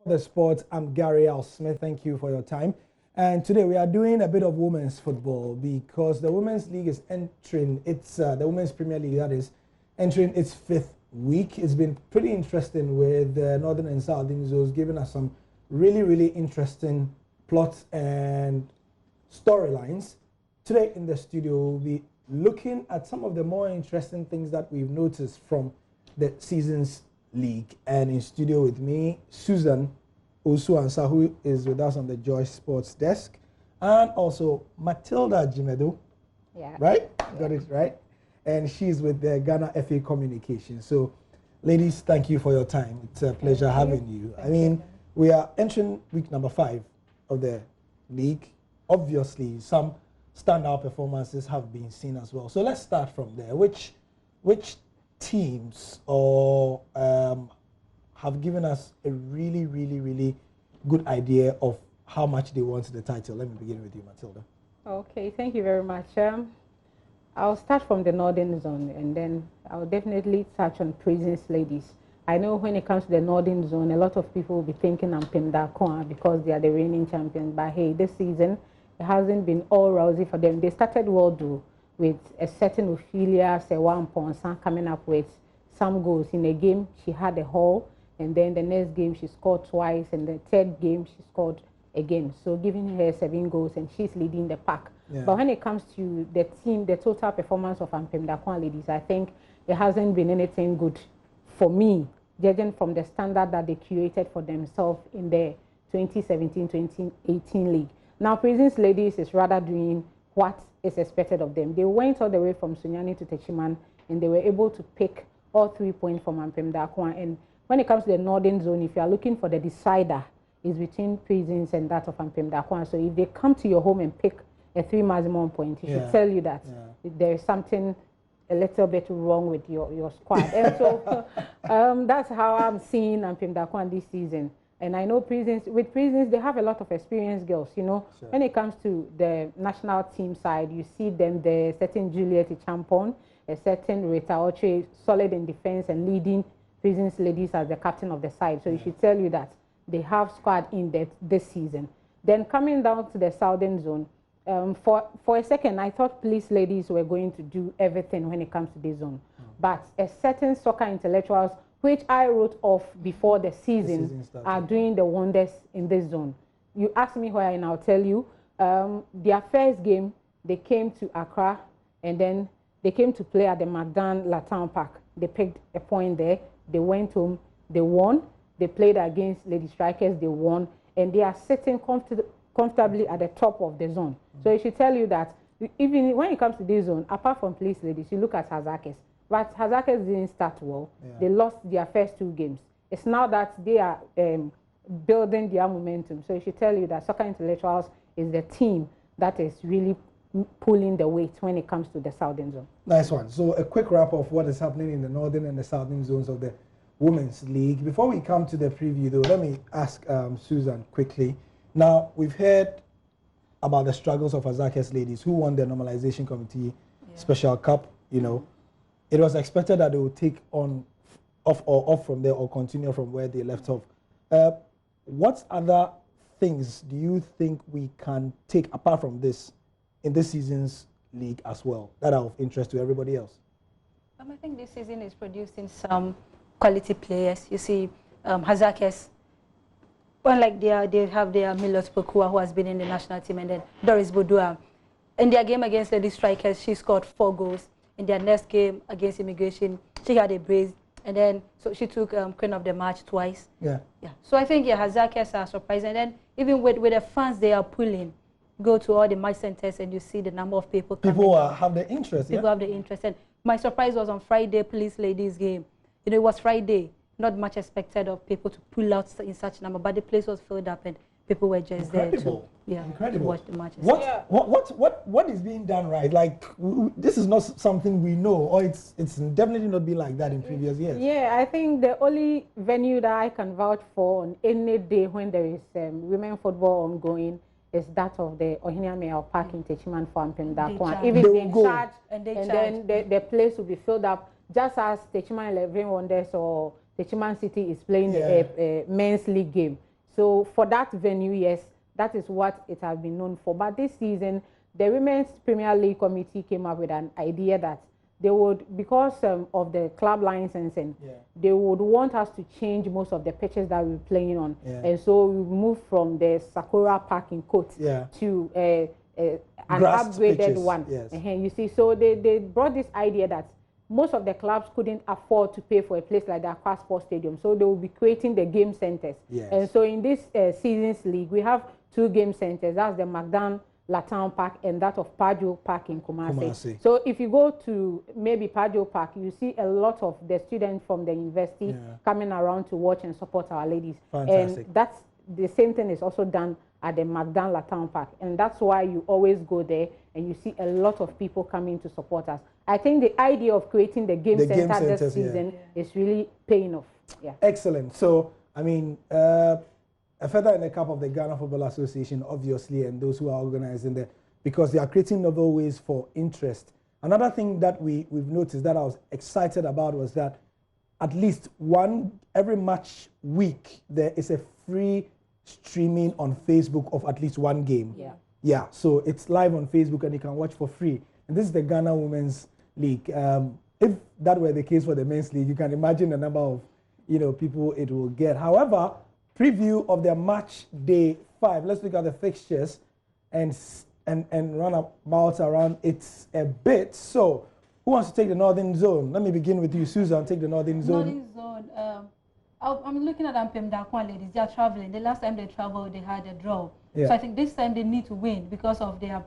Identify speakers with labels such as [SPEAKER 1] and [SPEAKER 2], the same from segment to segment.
[SPEAKER 1] The Sports. I'm Gary Al Smith. Thank you for your time. And today we are doing a bit of women's football because the Women's League is entering the Women's Premier League, that is, entering its 5th week. It's been pretty interesting with the Northern and Southern zones giving us some really interesting plots and storylines. Today in the studio, we'll be looking at some of the more interesting things that we've noticed from the season's league. And in studio with me, Susan Osuansa, who is with us on the Joy Sports desk, and also Matilda Jimedo.
[SPEAKER 2] Yeah.
[SPEAKER 1] Right? Yeah. Got it right? And she's with the Ghana FA Communications. So, ladies, thank you for your time. It's a pleasure having you. I mean, we are entering week number 5 of the league. Obviously, some standout performances have been seen as well. So let's start from there. Which teams or have given us a really good idea of how much they want the title? Let me begin with you, Matilda.
[SPEAKER 2] Okay, thank you very much. I'll start from the Northern Zone, and then I'll definitely touch on Prisons ladies. I know when it comes to the Northern Zone, a lot of people will be thinking I'm Pemda because they are the reigning champions. But hey, this season, it hasn't been all rosy for them. They started well, though, with a certain Ophelia Sewa Ponsan coming up with some goals. In a game, she had a haul, and then the next game, she scored twice, and the third game, she scored again. So giving her 7 goals, and she's leading the pack. Yeah. But when it comes to the team, the total performance of Ampem ladies, I think it hasn't been anything good for me, judging from the standard that they created for themselves in the 2017-2018 league. Now, Prisons ladies is rather doing what is expected of them. They went all the way from Sunyani to Techiman, and they were able to pick all 3 points from Ampem Dakwa. And when it comes to the Northern Zone, if you are looking for the decider, it's between Prisons and that of Ampem Dakwa. So if they come to your home and pick a 3 maximum point, it should tell you that there is something a little bit wrong with your squad. And so that's how I'm seeing Ampem Dakwa this season. And I know with Prisons, they have a lot of experienced girls, you know. Sure. When it comes to the national team side, you see them, the certain Juliet Champon, a certain Rita Oche, solid in defense and leading Prisons ladies as the captain of the side. So it should tell you that they have squad in depth this season. Then coming down to the Southern Zone, for a second, I thought police ladies were going to do everything when it comes to this zone. But a certain soccer intellectuals, which I wrote off before the season are doing the wonders in this zone. You ask me why, and I'll tell you. Their first game, they came to Accra, and then they came to play at the Magdan Latam Park. They picked a point there. They went home. They won. They played against Lady Strikers. They won. And they are sitting comfortably at the top of the zone. So it should tell you that even when it comes to this zone, apart from police ladies, you look at Hazakis. But Hazakis didn't start well. They lost their first 2 games. It's now that they are building their momentum. So it should tell you that Soccer Intellectuals is the team that is really pulling the weight when it comes to the Southern Zone.
[SPEAKER 1] Nice one. So a quick wrap of what is happening in the Northern and the Southern zones of the Women's League. Before we come to the preview, though, let me ask Susan quickly. Now, we've heard about the struggles of Hazakis ladies who won the Normalization Committee Special Cup, you know. It was expected that they would take off from there or continue from where they left off. What other things do you think we can take apart from this in this season's league as well that are of interest to everybody else?
[SPEAKER 3] I think this season is producing some quality players. You see, Hazakis, unlike they have their Milot Pokua, who has been in the national team, and then Doris Bodua. In their game against Lady Strikers, she scored 4 goals. In their next game against Immigration, she had a brace, and then so she took Queen of the Match twice. Yeah. So I think Hazakis are surprising. And then even with the fans they are pulling, go to all the match centers and you see the number of people coming.
[SPEAKER 1] People have the interest.
[SPEAKER 3] People have the interest. And my surprise was on Friday, police ladies game. You know, it was Friday. Not much expected of people to pull out in such number, but the place was filled up and people were just there to, to watch the matches.
[SPEAKER 1] What is being done right? Like, this is not something we know, or it's definitely not been like that in previous years.
[SPEAKER 2] Yeah, I think the only venue that I can vouch for on any day when there is women football ongoing is that of the Ohinia Mayor Park in Techiman for Ampem Dakwa. Even they charge, and then the place will be filled up, just as Techiman 11 Wonders or Techiman City is playing a men's league game. So for that venue, yes, that is what it has been known for. But this season, the Women's Premier League Committee came up with an idea that they would, because of the club licensing, they would want us to change most of the pitches that we're playing on. And so we moved from the Sakura Park in Cote to an upgraded pitches. One. You see, so they brought this idea that most of the clubs couldn't afford to pay for a place like the Aqua Sports Stadium, so they will be creating the game centers. And so in this season's league, we have 2 game centers. That's the Magdan Latam Park and that of Pajo Park in Kumasi. So if you go to maybe Pajo Park, you see a lot of the students from the university coming around to watch and support our ladies.
[SPEAKER 1] Fantastic.
[SPEAKER 2] And that's the same thing is also done at the Magdan Latam Park, and that's why you always go there and you see a lot of people coming to support us. I think the idea of creating the game center this season is really paying off.
[SPEAKER 1] Excellent. So, I mean, a feather in the cap of the Ghana Football Association, obviously, and those who are organizing there, because they are creating novel ways for interest. Another thing that we've noticed that I was excited about was that at least every match week, there is a free streaming on Facebook of at least one game. So it's live on Facebook and you can watch for free. And this is the Ghana Women's League. If that were the case for the men's league, you can imagine the number of people it will get. However, preview of their match day 5. Let's look at the fixtures and run about around it a bit. So, who wants to take the Northern Zone? Let me begin with you, Susan. Take the Northern Zone.
[SPEAKER 3] Northern Zone. I'm looking at Ampem Dakwan ladies. They are traveling. The last time they traveled, they had a draw. So I think this time they need to win because of their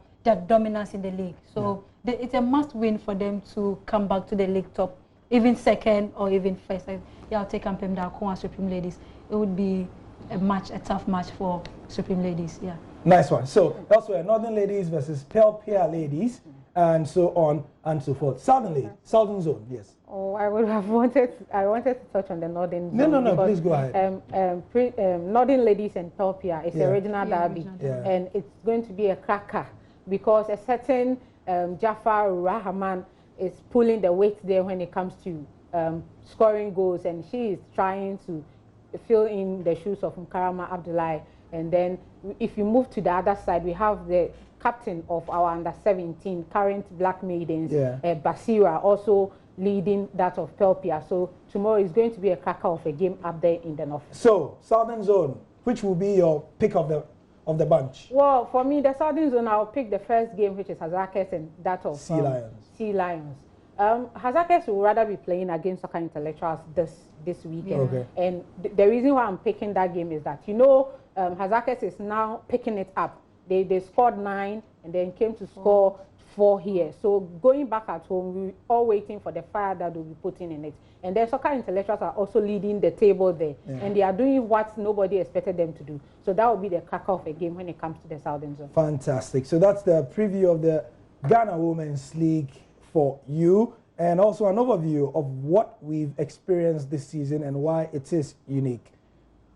[SPEAKER 3] dominance in the league. So it's a must-win for them to come back to the league top, even second or even first. I'll take Ampem Dakwan Supreme Ladies. It would be a tough match for Supreme Ladies.
[SPEAKER 1] Nice one. So elsewhere, Northern Ladies versus Pelpia Ladies, and so on and so forth. Southern Zone, yes.
[SPEAKER 2] Oh, I wanted to touch on the Northern Zone.
[SPEAKER 1] No, please go ahead.
[SPEAKER 2] Northern Ladies and Pelpia is a regional derby, and it's going to be a cracker because a certain Jafar Rahman is pulling the weight there when it comes to scoring goals, and she is trying to fill in the shoes of Nkarama Abdullahi. And then if you move to the other side, we have the captain of our under-17 current Black Maidens, Basira, also leading that of Pelpia. So tomorrow is going to be a cracker of a game up there in the north. So
[SPEAKER 1] Southern Zone, which will be your pick of the bunch?
[SPEAKER 2] Well, for me, the Southern Zone, I'll pick the first game, which is Hazakes, and that of
[SPEAKER 1] Sea Lions.
[SPEAKER 2] Sea Lions. Hazakes will rather be playing against Soccer Intellectuals this weekend. And the reason why I'm picking that game is that, Hazakes is now picking it up. They scored 9 and then came to score 4 here. So going back at home, we're all waiting for the fire that will be putting in it. And then Soccer Intellectuals are also leading the table there. And they are doing what nobody expected them to do. So that will be the cracker of a game when it comes to the Southern Zone.
[SPEAKER 1] Fantastic. So that's the preview of the Ghana Women's League for you, and also an overview of what we've experienced this season and why it is unique.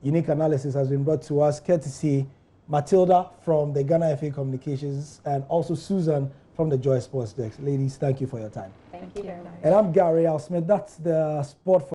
[SPEAKER 1] Unique analysis has been brought to us courtesy Matilda from the Ghana FA Communications and also Susan from the Joy Sports Desk. Ladies, thank you for your time.
[SPEAKER 2] Thank you very much.
[SPEAKER 1] And I'm Gary Al Smith. That's the sport for